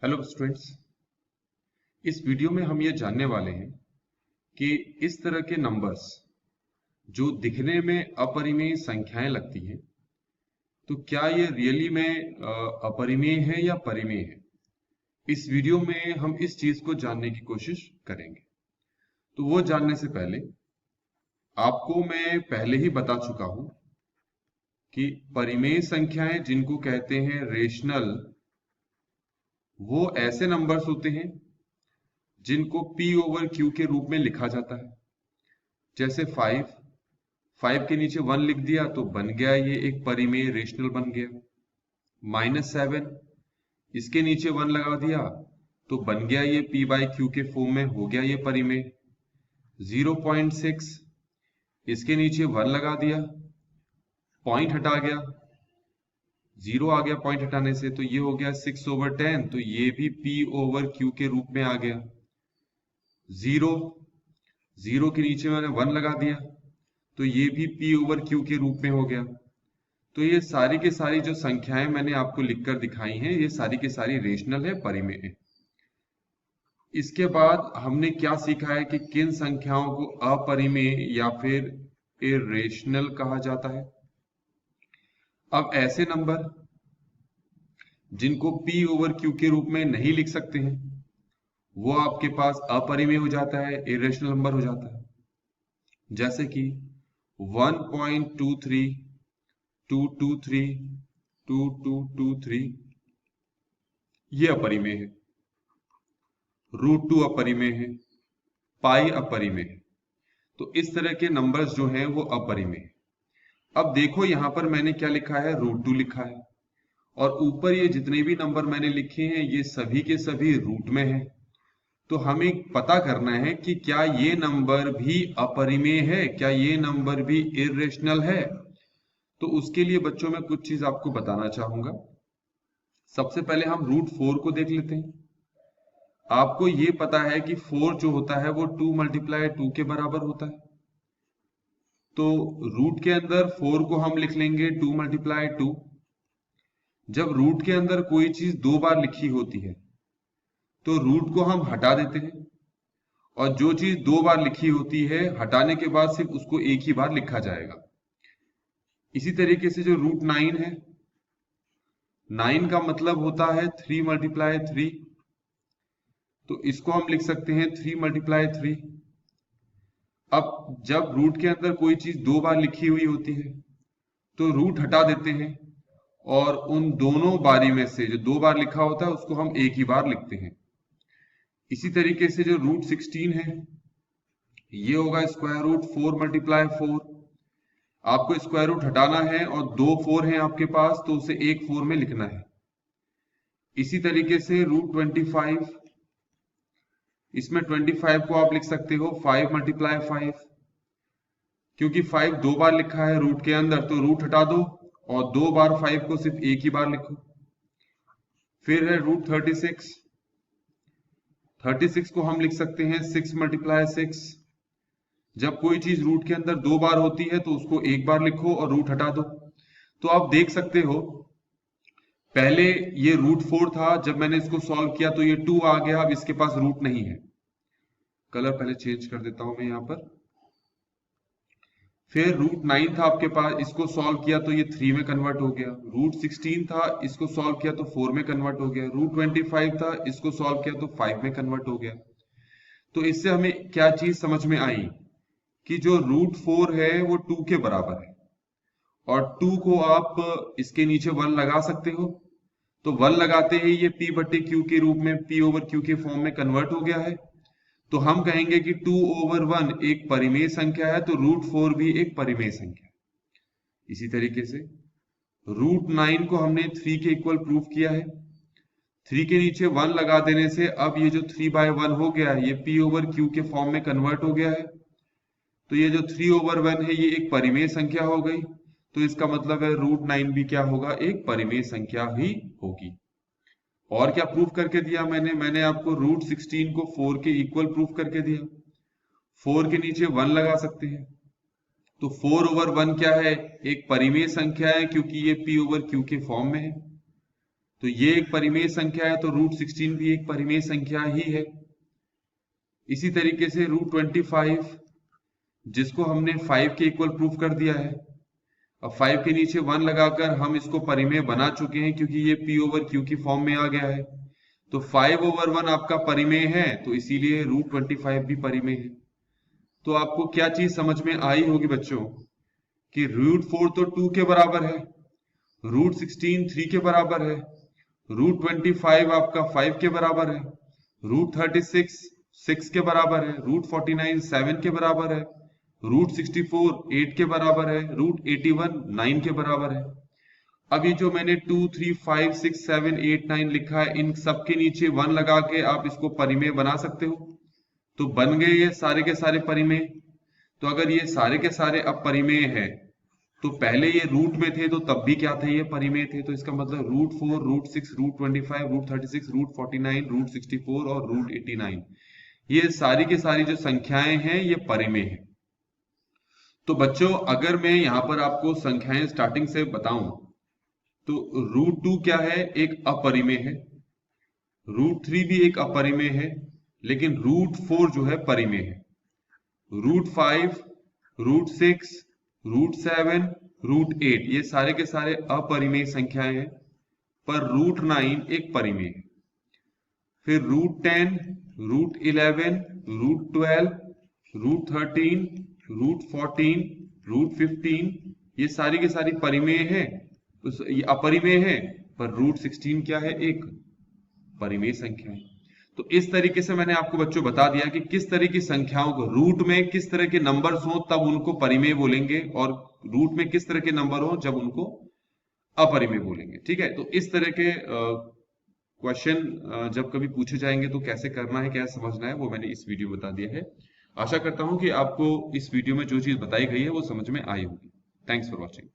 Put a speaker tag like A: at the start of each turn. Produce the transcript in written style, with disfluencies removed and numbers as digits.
A: Hello students. इस video में हम ये जानने वाले हैं कि इस तरह के नंबर्स जो दिखने में अपरिमेय संख्याएं लगती हैं, तो क्या ये रियली में अपरिमेय है या परिमेय है। इस वीडियो में हम इस चीज को जानने की कोशिश करेंगे। तो वो जानने से पहले आपको मैं पहले ही बता चुका हूं कि परिमेय संख्याएं जिनको कहते हैं रेशनल, वो ऐसे नंबर्स होते हैं जिनको P ओवर Q के रूप में लिखा जाता है। जैसे 5 के नीचे 1 लिख दिया तो बन गया ये एक परिमेय रेशनल बन गया। -7 इसके नीचे 1 लगा दिया तो बन गया ये P बाई Q के फॉर्म में, हो गया ये परिमेय। 0.6 इसके नीचे 1 लगा दिया, पॉइंट हटा गया, 0 आ गया पॉइंट हटाने से, तो ये हो गया 6/10, तो ये भी P ओवर Q के रूप में आ गया। 0 के नीचे मैंने 1 लगा दिया तो ये भी P ओवर Q के रूप में हो गया। तो ये सारी की सारी जो संख्याएं मैंने आपको लिखकर दिखाई हैं, ये सारी की सारी रेशनल है, परिमेय है। इसके बाद हमने क्या सीखा है कि किन संख्याओं को अपरिमेय या फिर इरेशनल कहा जाता है। अब ऐसे नंबर जिनको P ओवर Q के रूप में नहीं लिख सकते हैं, वो आपके पास अपरिमेय हो जाता है, इरेशनल नंबर हो जाता है। जैसे कि 1.23, 223, 2223 ये अपरिमेय है, √2 अपरिमेय है, पाई अपरिमेय है। तो इस तरह के नंबर्स जो हैं वो अपरिमेय है। अब देखो यहां पर मैंने क्या लिखा है, √2 लिखा है, और ऊपर ये जितने भी नंबर मैंने लिखे हैं ये सभी के सभी रूट में हैं। तो हमें पता करना है कि क्या ये नंबर भी अपरिमेय है, क्या ये नंबर भी इरेशनल है। तो उसके लिए बच्चों में कुछ चीज आपको बताना चाहूंगा। सबसे पहले हम √4 को देख लेते हैं। आपको ये पता है कि 4 जो होता है वो 2 × 2 के बराबर होता है। तो रूट के अंदर 4 को हम लिख लेंगे 2 × 2। जब रूट के अंदर कोई चीज 2 बार लिखी होती है तो रूट को हम हटा देते हैं, और जो चीज 2 बार लिखी होती है हटाने के बाद सिर्फ उसको एक ही बार लिखा जाएगा। इसी तरीके से जो √9 है, 9 का मतलब होता है 3 × 3, तो इसको हम लिख सकते हैं 3 × 3। अब जब रूट के अंदर कोई चीज 2 बार लिखी हुई होती है तो रूट हटा देते हैं, और उन दोनों बारी में से जो 2 बार लिखा होता है उसको हम एक ही बार लिखते हैं। इसी तरीके से जो √16 है, ये होगा √4 × 4। आपको स्क्वायर रूट हटाना है और 2 4 हैं आपके पास, तो उसे एक 4 में लिखना है। इसी तरीके से √25, इसमें 25 को आप लिख सकते हो 5 × 5, क्योंकि 5 2 बार लिखा है रूट के अंदर, तो रूट हटा दो और 2 बार 5 को सिर्फ एक ही बार लिखो। फिर है √36, 36 को हम लिख सकते हैं 6 × 6। जब कोई चीज रूट के अंदर 2 बार होती है तो उसको एक बार लिखो और रूट हटा दो। तो आप देख सकते हो, पहले ये √4 था, जब मैंने इसको सॉल्व किया तो ये 2 आ गया, अब इसके पास रूट नहीं है। कलर पहले चेंज कर देता हूं मैं यहां पर। फिर √9 था आपके पास, इसको सॉल्व किया तो ये 3 में कन्वर्ट हो गया। √16 था, इसको सॉल्व किया तो 4 में कन्वर्ट हो गया। √25 था, इसको सॉल्व किया तो 5 में कन्वर्ट हो गया। तो इससे हमें क्या चीज समझ में आई कि जो √4 है वो 2 के बराबर है, और 2 को आप इसके नीचे 1 लगा सकते हो, तो 1 लगाते ही ये P/Q के रूप में, P ओवर Q के फॉर्म में कन्वर्ट हो गया है। तो हम कहेंगे कि 2/1 एक परिमेय संख्या है, तो √4 भी एक परिमेय संख्या है। इसी तरीके से √9 को हमने 3 के इक्वल प्रूफ किया है। 3 के नीचे 1 लगा देने से अब ये जो 3/1 हो गया है, ये P ओवर Q के फॉर्म में कन्वर्ट हो गया है। तो ये जो 3/1 है ये एक परिमेय संख्या हो गई। तो इसका मतलब है √9 भी क्या होगा, एक परिमेय संख्या ही होगी। और क्या प्रूफ करके दिया मैंने आपको √16 को 4 के इक्वल प्रूफ करके दिया। 4 के नीचे 1 लगा सकते हैं, तो 4/1 क्या है, एक परिमेय संख्या है, क्योंकि ये P ओवर Q के फॉर्म में है। तो ये एक परिमेय संख्या है, तो रूट 16 भी एक परिमेय संख्या ही है। इसी तरीके से रूट 25, जिसको हमने 5 के इक्वल प्रूफ कर दिया है। अब 5 के नीचे 1 लगाकर हम इसको परिमेय बना चुके हैं, क्योंकि ये p ओवर q की फॉर्म में आ गया है। तो 5 ओवर 1 आपका परिमेय है, तो इसीलिए रूट 25 भी परिमेय है। तो आपको क्या चीज समझ में आई होगी बच्चों, कि रूट 4 तो 2 के बराबर है, रूट 16 3 के बराबर है, रूट 25 आपका 5 के बराबर है, रूट 36 6 के बराबर है, रूट 49 7 के बराबर है, रूट 64 8 के बराबर है, रूट 81 9 के बराबर है। अब ये जो मैंने 2 3 5 6 7 8 9 लिखा है, इन सब के नीचे 1 लगा के आप इसको परिमेय बना सकते हो। तो बन गए ये सारे के सारे परिमेय। तो अगर ये सारे के सारे अब परिमेय है, तो पहले ये रूट में थे तो तब भी क्या थे, ये परिमेय थे। तो इसका मतलब root 4 root 6 root 25 root 36 root 49 root 64 और रूट 89, ये सारी की सारी जो संख्याएं हैं ये परिमेय है। तो बच्चों अगर मैं यहाँ पर आपको संख्याएं स्टार्टिंग से बताऊं, तो रूट 2 क्या है, एक अपरिमेय है, रूट 3 भी एक अपरिमेय है, लेकिन रूट 4 जो है परिमेय है। रूट 5 रूट 6 रूट 7 रूट 8 ये सारे के सारे अपरिमेय संख्याएं हैं, पर रूट 9 एक परिमेय है। फिर root 10 root 11 root 12 root 13 root 14 root 15 ये सारी के सारी परिमेय है, ये अपरिमेय है, पर रूट 16 क्या है, एक परिमेय संख्या है। तो इस तरीके से मैंने आपको बच्चों बता दिया कि किस तरह की संख्याओं को, रूट में किस तरह के नंबर्स हो तब उनको परिमेय बोलेंगे, और रूट में किस तरह के नंबर हो जब उनको अपरिमेय बोलेंगे। ठीक है, तो इस तरह के क्वेश्चन जब कभी पूछे जाएंगे तो कैसे करना है, क्या समझना है, वो मैंने इस वीडियो में बता दिया है। आशा करता हूं कि आपको इस वीडियो में जो चीज बताई गई है वो समझ में आई होगी। Thanks for watching.